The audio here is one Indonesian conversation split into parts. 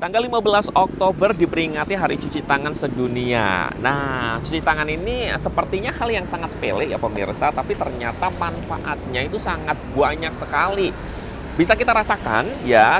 Tanggal 15 Oktober diperingati Hari Cuci Tangan Sedunia. Nah, cuci tangan ini sepertinya hal yang sangat sepele ya pemirsa, tapi ternyata manfaatnya itu sangat banyak sekali. Bisa kita rasakan ya,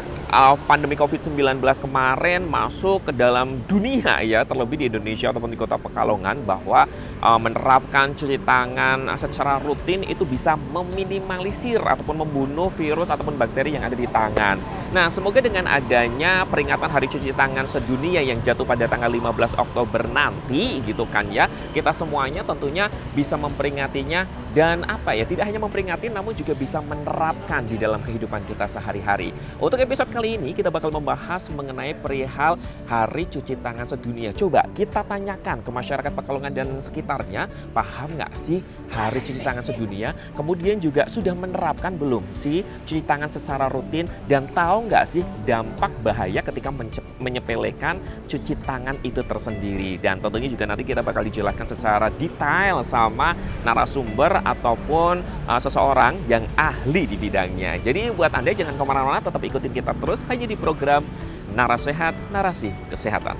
pandemi COVID-19 kemarin masuk ke dalam dunia ya, terlebih di Indonesia ataupun di Kota Pekalongan, bahwa menerapkan cuci tangan secara rutin itu bisa meminimalisir ataupun membunuh virus ataupun bakteri yang ada di tangan. Nah, semoga dengan adanya peringatan Hari Cuci Tangan Sedunia yang jatuh pada tanggal 15 Oktober nanti gitu kan ya, kita semuanya tentunya bisa memperingatinya dan tidak hanya memperingati namun juga bisa menerapkan di dalam kehidupan kita sehari-hari. Untuk episode kali ini kita bakal membahas mengenai perihal Hari Cuci Tangan Sedunia. Coba kita tanyakan ke masyarakat Pekalongan dan sekitarnya, paham nggak sih Hari Cuci Tangan Sedunia? Kemudian juga sudah menerapkan belum sih cuci tangan secara rutin? Dan tahu nggak sih dampak bahaya ketika menyepelekan cuci tangan itu tersendiri? Dan tentunya juga nanti kita bakal dijelaskan secara detail sama narasumber ataupun seseorang yang ahli di bidangnya. Jadi buat Anda jangan kemana-mana, tetap ikutin kita terus hanya di program Narasehat, Narasi Kesehatan.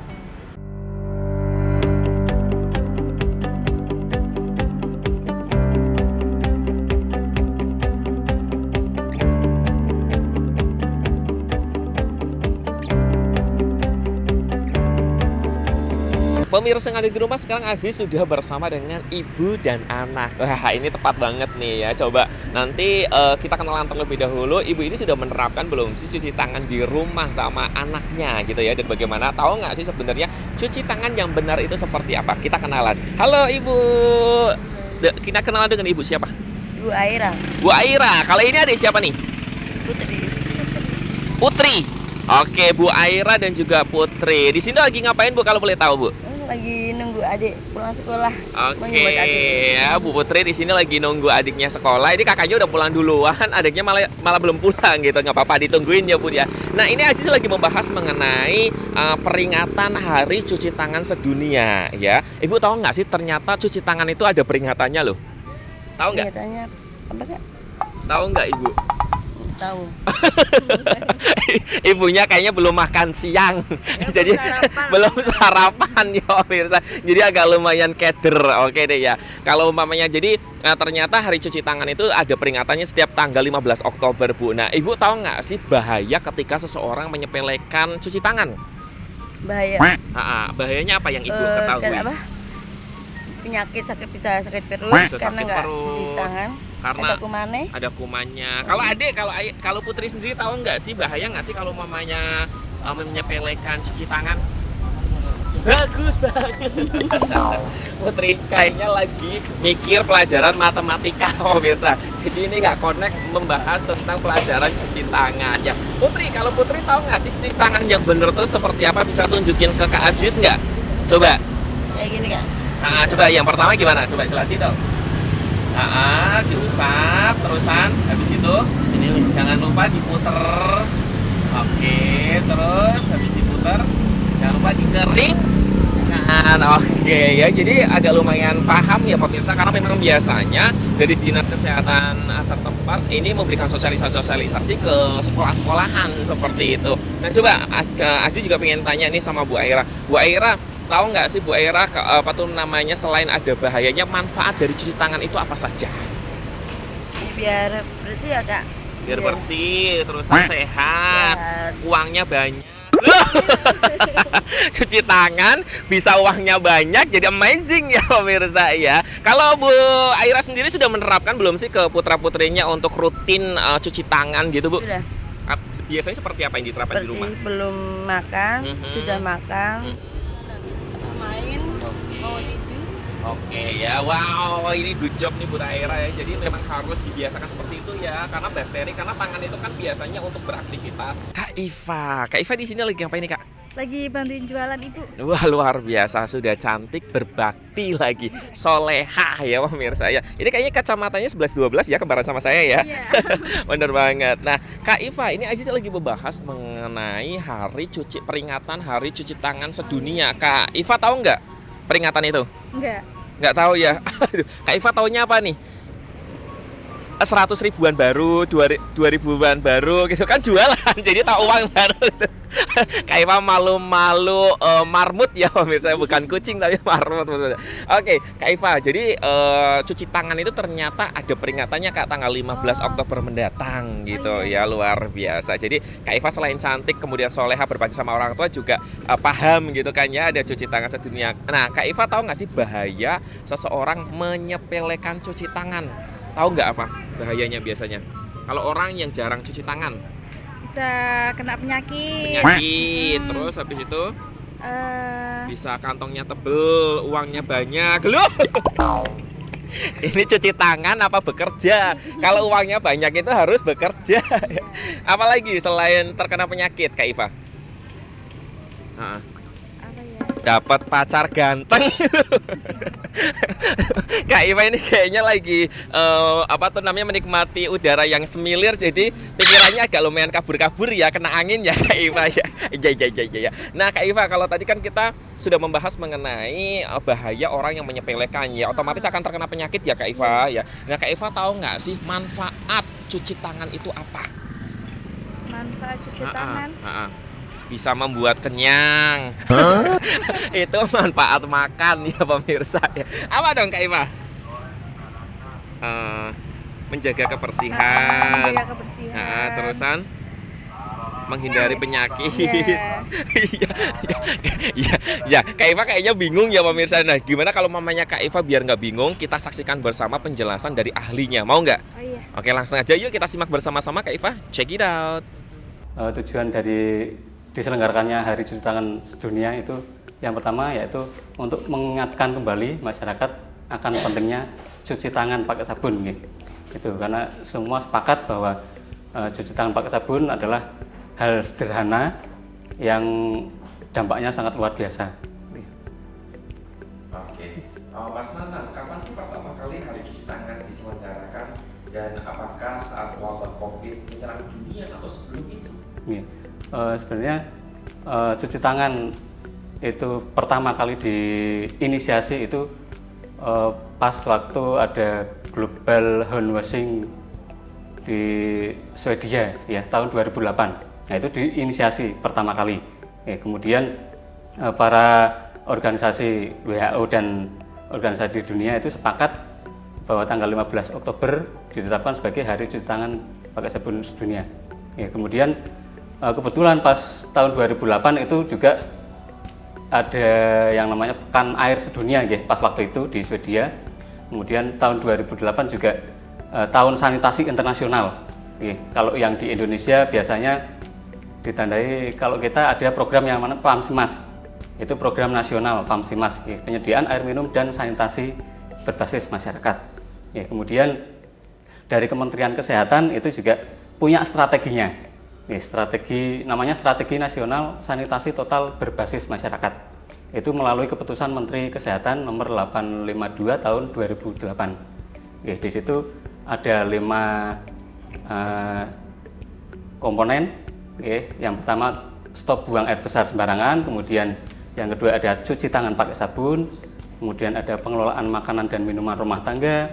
Pemirsa yang ada di rumah, sekarang Aziz sudah bersama dengan ibu dan anak. Wah, ini tepat banget nih ya. Coba nanti kita kenalan terlebih dahulu. Ibu ini sudah menerapkan belum sih cuci tangan di rumah sama anaknya gitu ya? Dan bagaimana, tahu nggak sih sebenarnya cuci tangan yang benar itu seperti apa? Kita kenalan. Halo Ibu. Kita kenalan dengan Ibu siapa? Bu Aira. Bu Aira. Kalau ini adik siapa nih? Putri. Putri. Oke, Bu Aira dan juga Putri. Di sini lagi ngapain Bu kalau boleh tahu Bu? Lagi nunggu adik pulang sekolah. Oke, ya Bu Putri di sini lagi nunggu adiknya sekolah. Ini kakaknya udah pulang duluan, adiknya malah belum pulang gitu. Nggak apa-apa, ditungguin ya Bu ya. Nah, ini Aziz lagi membahas mengenai peringatan Hari Cuci Tangan Sedunia ya. Ibu tahu nggak sih ternyata cuci tangan itu ada peringatannya loh? Tahu nggak? Peringatannya apa Kak? Tahu nggak Ibu? Tahu. Ibunya kayaknya belum makan siang, Ya, jadi belum sarapan ya pemirsa. Jadi agak lumayan keder. Oke deh ya. Kalau umpamanya jadi ternyata Hari Cuci Tangan itu ada peringatannya setiap tanggal 15 Oktober Bu. Nah, Ibu tahu nggak sih bahaya ketika seseorang menyepelekan cuci tangan? Bahaya. Bahayanya apa yang Ibu ketahui? Apa? Penyakit, bisa sakit perut Bisa karena sakit nggak perut. cuci tangan. Karena ada kumannya. Ada kumannya. Kalau Ade, kalau Putri sendiri tahu nggak sih bahaya nggak sih kalau mamanya menyepelekan cuci tangan? Bagus banget. Putri kayaknya lagi mikir pelajaran matematika pemirsa. Jadi ini nggak connect membahas tentang pelajaran cuci tangan ya. Putri, kalau Putri tahu nggak sih cuci tangan yang bener tuh seperti apa? Bisa tunjukin ke Kak Aziz nggak? Coba. Kayak gini Kak. Coba yang pertama gimana? Coba jelasin dong. Diusap terusan, habis itu ini jangan lupa diputer. Oke, terus habis diputer jangan lupa dikeringkan. Oke ya, jadi agak lumayan paham ya pemirsa, karena memang biasanya dari Dinas Kesehatan setempat ini memberikan sosialisasi ke sekolah-sekolahan seperti itu. Nah, coba Aziz juga pengen tanya nih sama Bu Aira. Bu Aira, tahu nggak sih Bu Aira selain ada bahayanya, manfaat dari cuci tangan itu apa saja? Biar bersih ya Kak. Biar bersih, terus sehat, uangnya banyak. Cuci tangan bisa uangnya banyak, jadi amazing ya pemirsa ya. Kalau Bu Aira sendiri sudah menerapkan belum sih ke putra-putrinya untuk rutin cuci tangan gitu Bu? Sudah. Biasanya seperti apa yang diterapkan di rumah? Belum makan, sudah makan. Main, mau tidur. Oke ya, wow, ini good job nih Bu Aira ya. Jadi memang harus dibiasakan seperti itu ya, karena tangan itu kan biasanya untuk beraktivitas. Kak Iva di sini lagi ngapain nih Kak? Lagi bantuin jualan Ibu. Wah, luar biasa, sudah cantik, berbakti lagi, solehah ya pemirsa ya. Ini kayaknya kacamatanya 11-12 ya, kembaran sama saya ya. Iya. Bener banget. Nah, Kak Iva, ini Aziz lagi membahas mengenai peringatan Hari Cuci Tangan Sedunia. Kak Iva tahu nggak peringatan itu? Enggak. Nggak tahu ya. Kak Iva taunya apa nih? 100 ribuan baru, 2 ribuan baru gitu kan jualan. Jadi tak uang baru. Kak Iva malu-malu marmut ya pemirsa, bukan kucing tapi marmut maksudnya. Oke, Kak Iva, jadi cuci tangan itu ternyata ada peringatannya Kak tanggal 15 Oktober mendatang gitu ya, luar biasa. Jadi Kak Iva selain cantik kemudian soleha berbakti sama orang tua juga paham gitu kan ya, ada cuci tangan sedunia. Nah, Kak Iva tahu nggak sih bahaya seseorang menyepelekan cuci tangan? Tahu nggak apa bahayanya biasanya? Kalau orang yang jarang cuci tangan, Bisa kena penyakit. terus habis itu Eh, bisa kantongnya tebel, uangnya banyak. Loh. Ini cuci tangan apa bekerja? Kalau uangnya banyak itu harus bekerja. Apalagi selain terkena penyakit, Kak Iva? Heeh. apa ya? Dapat pacar ganteng. Kak Iva ini kayaknya lagi menikmati udara yang semilir, jadi pikirannya agak lumayan kabur-kabur ya, kena angin ya Kak Iva ya. Ya. Nah Kak Iva, kalau tadi kan kita sudah membahas mengenai bahaya orang yang menyepelekan ya, otomatis akan terkena penyakit ya Kak Iva ya. Nah Kak Iva tahu nggak sih manfaat cuci tangan itu apa? Manfaat cuci tangan. Bisa membuat kenyang. Itu manfaat makan ya pemirsa ya. Apa dong Kak Iva? Menjaga kebersihan. Menjaga kebersihan. Terusan menghindari penyakit. Ya, Kak Iva kayaknya bingung ya pemirsa. Nah, gimana kalau mamanya Kak Iva biar nggak bingung, kita saksikan bersama penjelasan dari ahlinya. Mau nggak? Oh iya. Oke, langsung aja yuk kita simak bersama-sama Kak Iva. Check it out. Tujuan dari diselenggarakannya Hari Cuci Tangan Sedunia itu yang pertama yaitu untuk mengingatkan kembali masyarakat akan pentingnya cuci tangan pakai sabun gitu. Karena semua sepakat bahwa cuci tangan pakai sabun adalah hal sederhana yang dampaknya sangat luar biasa. Oke, Mas Nanang, kapan sih pertama kali Hari Cuci Tangan diselenggarakan dan apakah saat wabah COVID menyerang dunia atau sebelum itu? Sebenarnya cuci tangan itu pertama kali diinisiasi itu pas waktu ada global hand washing di Swedia ya tahun 2008. Nah, itu diinisiasi pertama kali. Kemudian para organisasi WHO dan organisasi di dunia itu sepakat bahwa tanggal 15 Oktober ditetapkan sebagai Hari Cuci Tangan pakai sabun sedunia. Kemudian kebetulan pas tahun 2008 itu juga ada yang namanya Pekan Air Sedunia pas waktu itu di Swedia. Kemudian tahun 2008 juga Tahun Sanitasi Internasional. Kalau yang di Indonesia biasanya ditandai, kalau kita ada program yang mana PAMSIMAS. Itu program nasional PAMSIMAS, penyediaan air minum dan sanitasi berbasis masyarakat. Kemudian dari Kementerian Kesehatan itu juga punya strateginya. Strategi namanya Strategi Nasional Sanitasi Total Berbasis Masyarakat. Itu melalui keputusan Menteri Kesehatan nomor 852 tahun 2008. Di situ ada 5 komponen. Yang pertama stop buang air besar sembarangan, kemudian yang kedua ada cuci tangan pakai sabun, kemudian ada pengelolaan makanan dan minuman rumah tangga,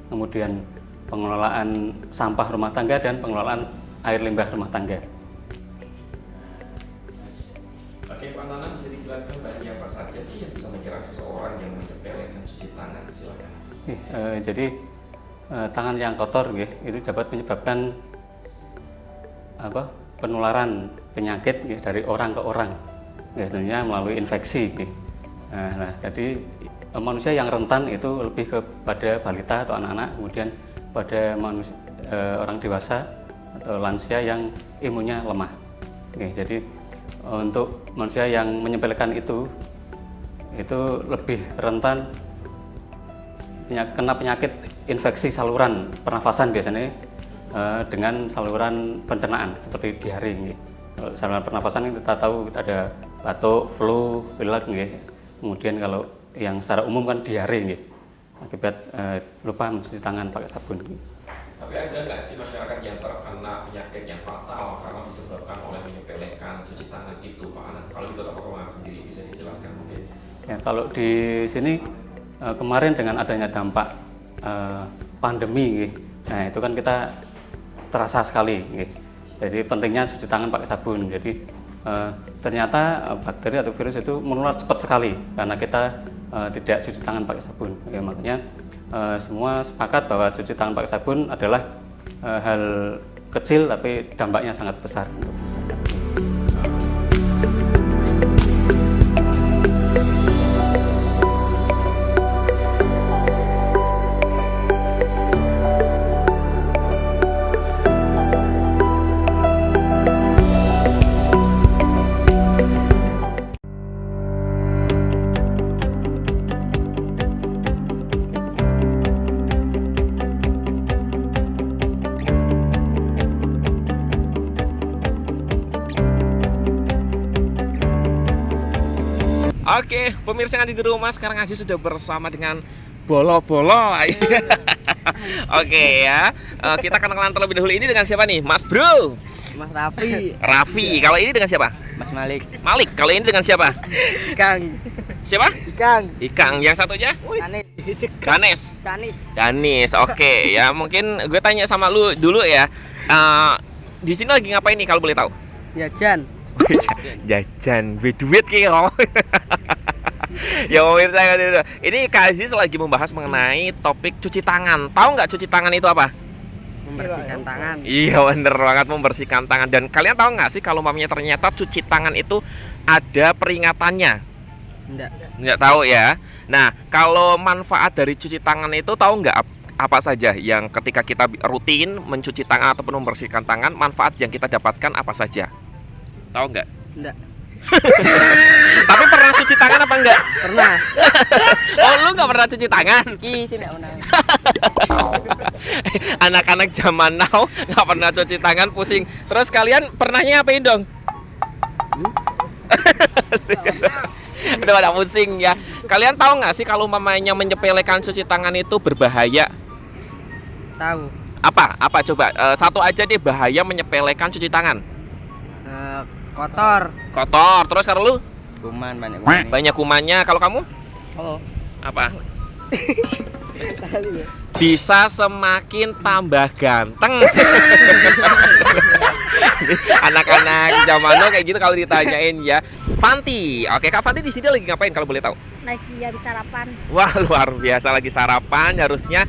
kemudian pengelolaan sampah rumah tangga dan pengelolaan air limbah rumah tangga. Oke, Pak Nanang, bisa dijelaskan bagian apa saja sih yang bisa menyerang seseorang yang menyepelekan cuci tangan? Silakan. Jadi tangan yang kotor itu dapat menyebabkan penularan penyakit dari orang ke orang, tentunya melalui infeksi. Nah, jadi manusia yang rentan itu lebih kepada balita atau anak-anak, kemudian pada manusia, orang dewasa atau lansia yang imunnya lemah. Jadi untuk manusia yang menyepelekan itu lebih rentan kena penyakit infeksi saluran pernafasan biasanya dengan saluran pencernaan seperti diare. Kalau saluran pernafasan kita tahu ada batuk, flu, pilek. Kemudian kalau yang secara umum kan diare akibat lupa mencuci tangan pakai sabun. Tapi ada nggak sih masyarakat yang terkena penyakit yang fatal karena disebabkan oleh menyepelekan cuci tangan itu, Pak Anan? Kalau di Kota Pekalongan sendiri bisa dijelaskan mungkin? Ya, kalau di sini kemarin dengan adanya dampak pandemi Nah itu kan kita terasa sekali. Nggih. Jadi pentingnya cuci tangan pakai sabun. Jadi ternyata bakteri atau virus itu menular cepat sekali karena kita tidak cuci tangan pakai sabun. Ya, makanya semua sepakat bahwa cuci tangan pakai sabun adalah hal kecil tapi dampaknya sangat besar untuk masyarakat. Oke, pemirsa yang ada di rumah, sekarang Aziz sudah bersama dengan Bolo-Bolo. Oke ya, kita akan kenalan terlebih dahulu. Ini dengan siapa nih? Mas Bro? Mas Raffi. Raffi. Kalau ini dengan siapa? Mas Malik. Malik. Kalau ini dengan siapa? Ikang. Siapa? Ikang. Ikang. Yang satunya? Danis. Ganes. Danis. Danis. Oke ya, mungkin gue tanya sama lu dulu ya. Di sini lagi ngapain nih kalau boleh tahu? Jajan. Jajan, duit kira. Ya pemirsa, ini Kak Aziz lagi membahas mengenai topik cuci tangan. Tahu nggak cuci tangan itu apa? Membersihkan tangan. Iya bener banget, membersihkan tangan. Dan kalian tahu nggak sih kalau mamanya ternyata cuci tangan itu ada peringatannya? Nggak tahu ya. Nah, kalau manfaat dari cuci tangan itu tahu nggak apa saja yang ketika kita rutin mencuci tangan ataupun membersihkan tangan, manfaat yang kita dapatkan apa saja? Tahu nggak? Enggak. Tapi pernah cuci tangan apa enggak? Pernah. Oh, lu nggak pernah cuci tangan? Sih enggak pernah. Anak-anak zaman now nggak pernah cuci tangan, pusing. Terus kalian pernahnya apain dong? Udah pada pusing ya. Kalian tahu nggak sih kalau mamanya menyepelekan cuci tangan itu berbahaya? Tahu. Apa coba? Satu aja deh bahaya menyepelekan cuci tangan. Kotor. Kotor. Terus kalau lu? Kuman banyak kuman. Banyak kumannya. Kalau kamu? Oh. Apa? Bisa semakin tambah ganteng. Anak-anak zaman now kayak gitu kalau ditanyain ya. Fanti. Oke, Kak Fanti di sini lagi ngapain kalau boleh tahu? Lagi habis sarapan. Wah, luar biasa, lagi sarapan, harusnya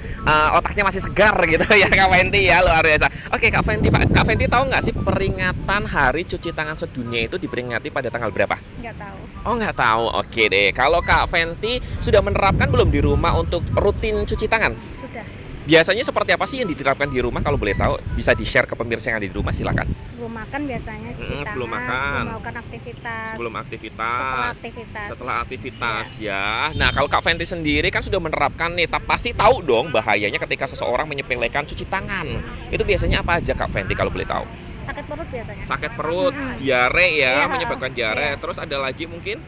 otaknya masih segar gitu ya Kak Fenti ya, luar biasa. Oke Kak Fenti tahu nggak sih peringatan Hari Cuci Tangan Sedunia itu diperingati pada tanggal berapa? Nggak tahu. Oh nggak tahu, oke deh. Kalau Kak Fenti sudah menerapkan belum di rumah untuk rutin cuci tangan? Sudah. Biasanya seperti apa sih yang diterapkan di rumah kalau boleh tahu? Bisa di-share ke pemirsa yang ada di rumah, silakan. Sebelum makan biasanya cuci tangan. Sebelum makan. Sebelum melakukan aktivitas. Sebelum aktivitas. Setelah aktivitas. Setelah aktivitas ya. Nah, kalau Kak Fenti sendiri kan sudah menerapkan nih, pasti tahu dong bahayanya ketika seseorang menyepelekan cuci tangan. Itu biasanya apa aja Kak Fenti kalau boleh tahu? Sakit perut biasanya. Sakit perut, diare ya, Iya, menyebabkan diare. iya. Terus ada lagi mungkin?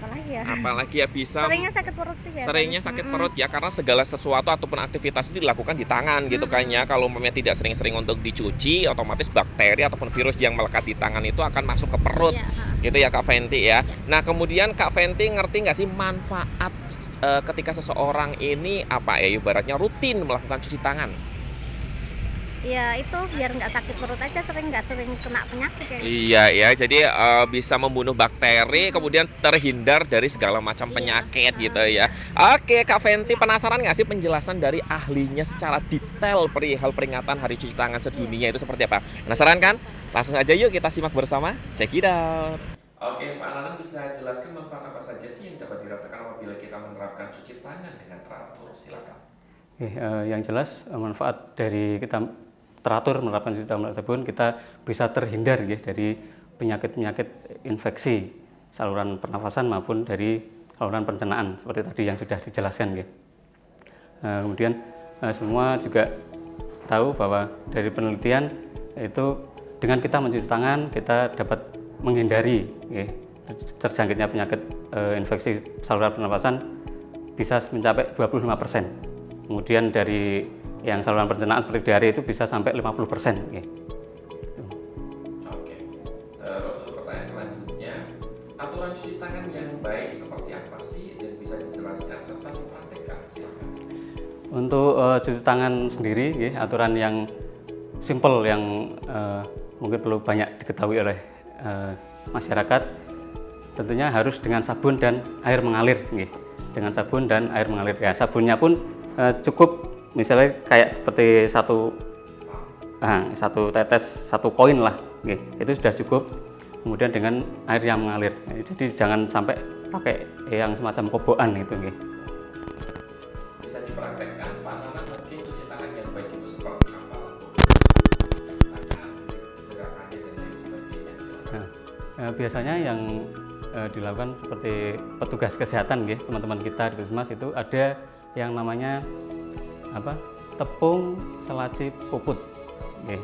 Apalagi ya? Apalagi ya bisa. Seringnya sakit perut sih biasanya. Seringnya sakit perut ya, karena segala sesuatu ataupun aktivitas itu dilakukan di tangan gitu kan ya. Kalau memang tidak sering-sering untuk dicuci, otomatis bakteri ataupun virus yang melekat di tangan itu akan masuk ke perut. Iya, Gitu ya Kak Fenti ya. Nah, kemudian Kak Fenti ngerti nggak sih manfaat ketika seseorang ini apa ya, ibaratnya rutin melakukan cuci tangan? Ya itu biar nggak sakit perut aja, nggak sering kena penyakit ya. Iya ya, jadi bisa membunuh bakteri, kemudian terhindar dari segala macam penyakit gitu ya. Oke, Kak Fenti penasaran nggak sih penjelasan dari ahlinya secara detail perihal peringatan Hari Cuci Tangan Sedunia itu seperti apa? Penasaran kan? Langsung aja yuk kita simak bersama. Check it out. Oke, Pak Nanang bisa jelaskan manfaat apa saja sih yang dapat dirasakan apabila kita menerapkan cuci tangan dengan teratur? Silakan. Yang jelas manfaat dari kita teratur menerapkan cuci tangan sabun, kita bisa terhindar ya dari penyakit-penyakit infeksi saluran pernafasan maupun dari saluran pencernaan seperti tadi yang sudah dijelaskan ya. Kemudian semua juga tahu bahwa dari penelitian itu dengan kita mencuci tangan kita dapat menghindari ya, terjangkitnya penyakit infeksi saluran pernafasan bisa mencapai 25%. Kemudian dari yang saluran pencernaan seperti diare itu bisa sampai 50%. Ya. Oke. Terus untuk pertanyaan selanjutnya, aturan cuci tangan yang baik seperti apa sih dan bisa dijelaskan serta dipraktekkan? Silakan. Untuk cuci tangan sendiri, nggih, aturan yang simple yang mungkin perlu banyak diketahui oleh masyarakat, tentunya harus dengan sabun dan air mengalir, nggih. Dengan sabun dan air mengalir. Ya, sabunnya pun cukup, misalnya kayak seperti satu tetes, satu koin lah, nggih. Itu sudah cukup. Kemudian dengan air yang mengalir. Jadi jangan sampai pakai yang semacam kobokan itu, nggih. Bisa dipraktekkan, Pak Nanan, mungkin cuci tangan yang baik itu seperti apa untuk tangan, gerakannya dan lain sebagainya. Biasanya yang dilakukan seperti petugas kesehatan, nggih, teman-teman kita di Puskesmas itu ada yang namanya tepung selaci puput, nggih.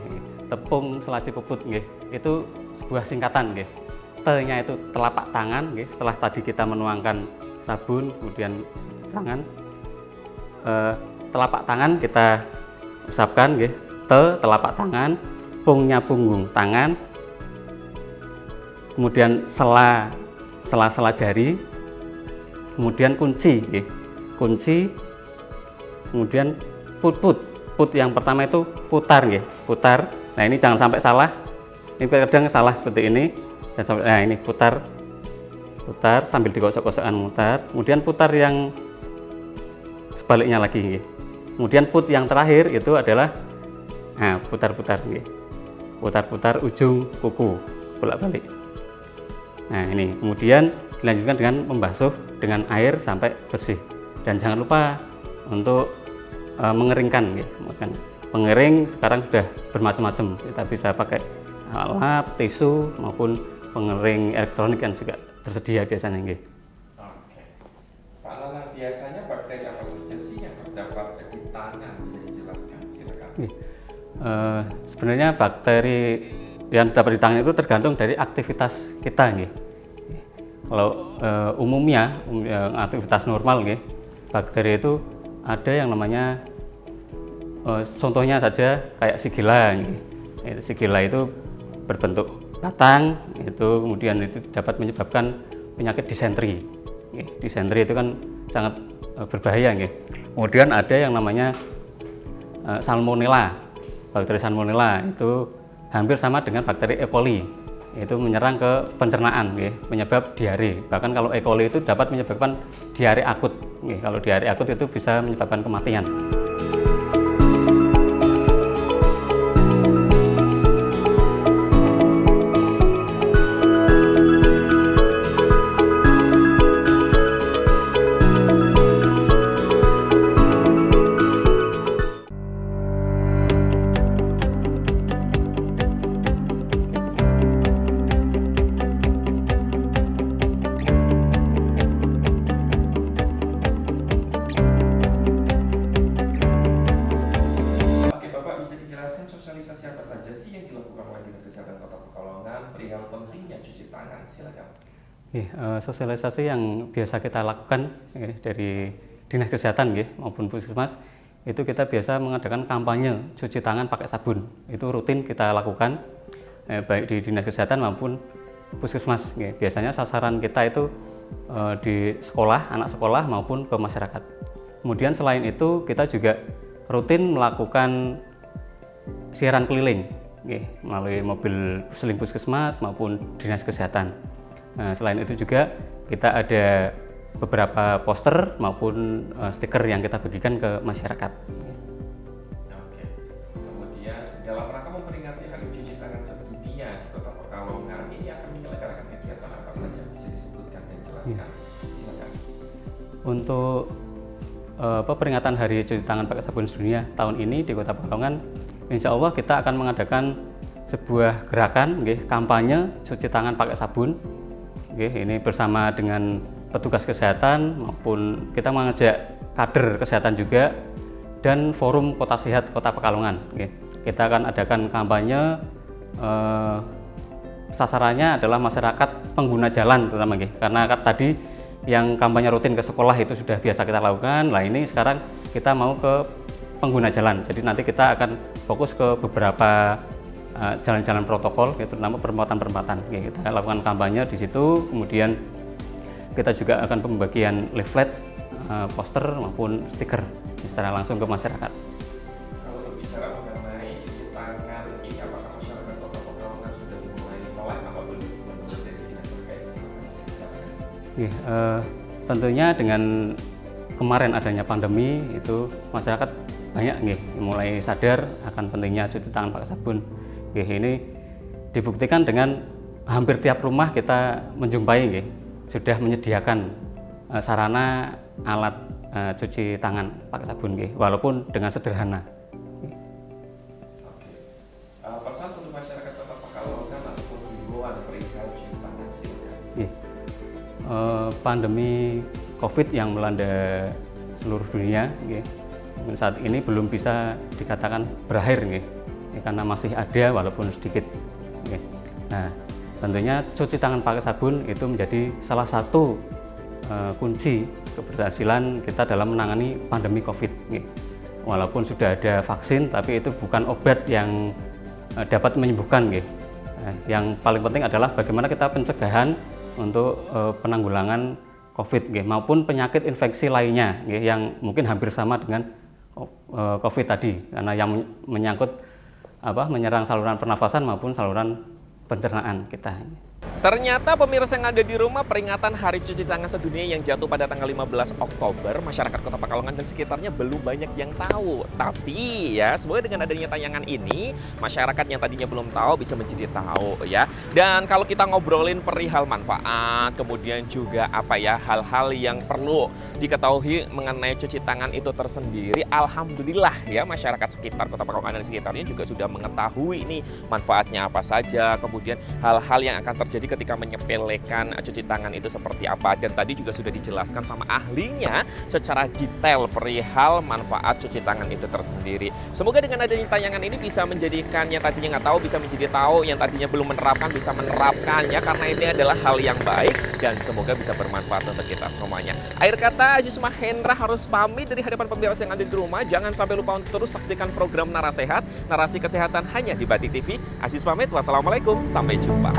Tepung selaci puput, nggih, itu sebuah singkatan, nggih. T-nya itu telapak tangan, nggih. Setelah tadi kita menuangkan sabun, kemudian tangan, telapak tangan kita usapkan, nggih. T telapak tangan, pungnya punggung tangan, kemudian sela jari, kemudian kunci, nggih. Kunci, kemudian put yang pertama itu putar, nggih. Putar. Nah, ini jangan sampai salah. Ini kadang salah seperti ini. Nah, ini putar sambil digosok-gosokkan, mutar. Kemudian putar yang sebaliknya lagi, nggih. Kemudian put yang terakhir itu adalah putar-putar, nggih. Putar-putar ujung kuku, bolak-balik. Nah, ini kemudian dilanjutkan dengan membasuh dengan air sampai bersih. Dan jangan lupa untuk mengeringkan, nggih. Pengering sekarang sudah bermacam-macam. Kita bisa pakai lap, tisu maupun pengering elektronik yang juga tersedia biasanya, nggih. Oke. Pak Nanan, biasanya bakteri apa saja sih yang terdapat di tangan? Bisa dijelaskan? Silakan. Sebenarnya bakteri yang dapat di tangan itu tergantung dari aktivitas kita, nggih. Kalau umumnya aktivitas normal, nggih, bakteri itu ada yang namanya contohnya saja kayak sigila, nggih. Sigila itu berbentuk batang, itu kemudian itu dapat menyebabkan penyakit disentri. Disentri itu kan sangat berbahaya, nggih. Kemudian ada yang namanya salmonella. Bakteri salmonella itu hampir sama dengan bakteri E. coli. Itu menyerang ke pencernaan, nggih, penyebab diare. Bahkan kalau E. coli itu dapat menyebabkan diare akut, nggih. Kalau diare akut itu bisa menyebabkan kematian. Sosialisasi apa saja sih yang dilakukan oleh Dinas Kesehatan Kota Pekalongan perihal pentingnya cuci tangan? Silakan. Sosialisasi yang biasa kita lakukan dari Dinas Kesehatan, maupun Puskesmas, itu kita biasa mengadakan kampanye cuci tangan pakai sabun. Itu rutin kita lakukan, baik di Dinas Kesehatan maupun Puskesmas. Biasanya sasaran kita itu di sekolah, anak sekolah maupun ke masyarakat. Kemudian selain itu kita juga rutin melakukan siaran keliling, melalui mobil seling Puskesmas maupun Dinas Kesehatan. Selain itu juga kita ada beberapa poster maupun stiker yang kita bagikan ke masyarakat. Oke. Kemudian dalam rangka memperingati Hari Cuci Tangan Sedunia di Kota Pekalongan, ini akan menyelenggarakan kegiatan apa saja? Bisa disebutkan dan jelaskan. Silakan. Untuk peringatan Hari Cuci Tangan pakai sabun sedunia tahun ini di Kota Pekalongan, insya Allah kita akan mengadakan sebuah gerakan, kampanye cuci tangan pakai sabun. Ini bersama dengan petugas kesehatan maupun kita mengajak kader kesehatan juga dan forum Kota Sehat Kota Pekalongan. Kita akan adakan kampanye, sasarannya adalah masyarakat pengguna jalan terutama, karena tadi yang kampanye rutin ke sekolah itu sudah biasa kita lakukan. Nah, ini sekarang kita mau ke pengguna jalan. Jadi nanti kita akan fokus ke beberapa jalan-jalan protokol, terutama perempatan-perempatan. Kita lakukan kampanye di situ. Kemudian kita juga akan pembagian leaflet poster maupun stiker secara langsung ke masyarakat. Kalau berbicara mengenai cuci tangan ini, apakah masyarakat Kota Pekalongan sudah mulai melek apa belum? Menurut dari dinas terkait, silakan bisa dijelaskan. Tentunya dengan kemarin adanya pandemi itu masyarakat banyak mulai sadar akan pentingnya cuci tangan pakai sabun. Ini dibuktikan dengan hampir tiap rumah kita menjumpai sudah menyediakan sarana alat cuci tangan pakai sabun walaupun dengan sederhana. Oke. Pesan untuk masyarakat Kota Pekalongan ataupun himbauan perihal cuci tangan silakan. Pandemi COVID yang melanda seluruh dunia saat ini belum bisa dikatakan berakhir karena masih ada walaupun sedikit. Nah, tentunya cuci tangan pakai sabun itu menjadi salah satu kunci keberhasilan kita dalam menangani pandemi COVID. Walaupun sudah ada vaksin, tapi itu bukan obat yang dapat menyembuhkan. Yang paling penting adalah bagaimana kita pencegahan untuk penanggulangan COVID maupun penyakit infeksi lainnya yang mungkin hampir sama dengan COVID tadi, karena yang menyangkut menyerang saluran pernafasan maupun saluran pencernaan kita. Ternyata pemirsa yang ada di rumah, peringatan Hari Cuci Tangan Sedunia yang jatuh pada tanggal 15 Oktober, masyarakat Kota Pekalongan dan sekitarnya belum banyak yang tahu. Tapi ya, semoga dengan adanya tayangan ini, masyarakat yang tadinya belum tahu bisa menjadi tahu ya. Dan kalau kita ngobrolin perihal manfaat, kemudian juga hal-hal yang perlu diketahui mengenai cuci tangan itu tersendiri, alhamdulillah ya, masyarakat sekitar Kota Pekalongan dan sekitarnya juga sudah mengetahui nih manfaatnya apa saja, kemudian hal-hal yang akan terjadi ketika menyepelekan cuci tangan itu seperti apa. Dan tadi juga sudah dijelaskan sama ahlinya secara detail perihal manfaat cuci tangan itu tersendiri. Semoga dengan adanya tayangan ini bisa menjadikan yang tadinya nggak tahu bisa menjadi tahu, yang tadinya belum menerapkan bisa menerapkannya, karena ini adalah hal yang baik dan semoga bisa bermanfaat untuk kita semuanya. Akhir kata, Aziz Mahendra harus pamit dari hadapan pemirsa yang ada di rumah. Jangan sampai lupa untuk terus saksikan program Narasehat, narasi kesehatan hanya di Batik TV. Aziz pamit, wassalamualaikum, sampai jumpa.